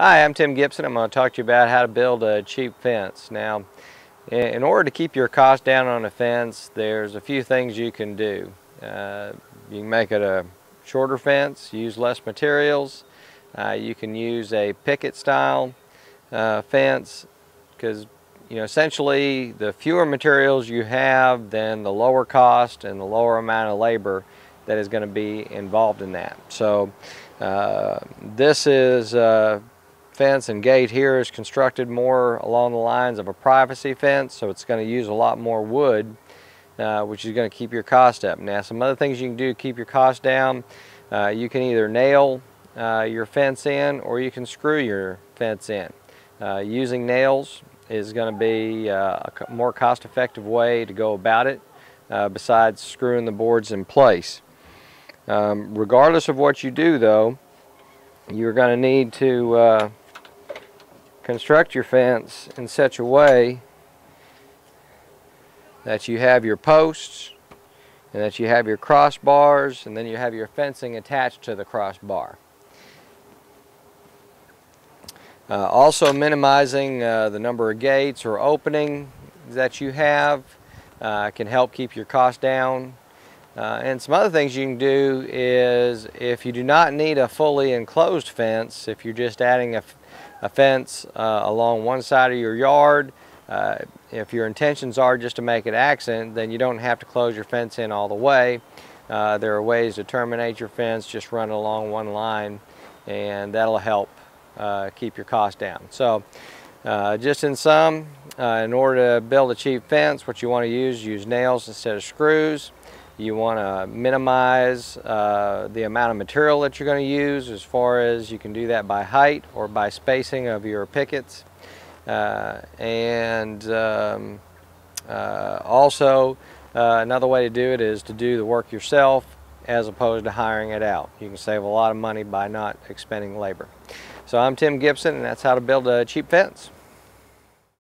Hi, I'm Tim Gipson. I'm going to talk to you about how to build a cheap fence. Now, in order to keep your cost down on a fence, there's a few things you can do. You can make it a shorter fence, use less materials. You can use a picket style fence because essentially the fewer materials you have, then the lower cost and the lower amount of labor that is going to be involved in that. So this is fence and gate here is constructed more along the lines of a privacy fence, so it's going to use a lot more wood, which is going to keep your cost up. Now, some other things you can do to keep your cost down, you can either nail your fence in or you can screw your fence in. Using nails is going to be a more cost-effective way to go about it, besides screwing the boards in place. Regardless of what you do, though, you're going to need to construct your fence in such a way that you have your posts and that you have your crossbars, and then you have your fencing attached to the crossbar. Also minimizing the number of gates or openings that you have can help keep your cost down. And some other things you can do is, if you do not need a fully enclosed fence, if you're just adding a fence along one side of your yard, if your intentions are just to make it accent, then you don't have to close your fence in all the way. There are ways to terminate your fence, just run along one line, and that'll help keep your cost down. So just in sum, in order to build a cheap fence, what you want to use nails instead of screws. You want to minimize the amount of material that you're going to use, as far as you can do that by height or by spacing of your pickets. Also, another way to do it is to do the work yourself as opposed to hiring it out. You can save a lot of money by not expending labor. So I'm Tim Gipson, and that's how to build a cheap fence.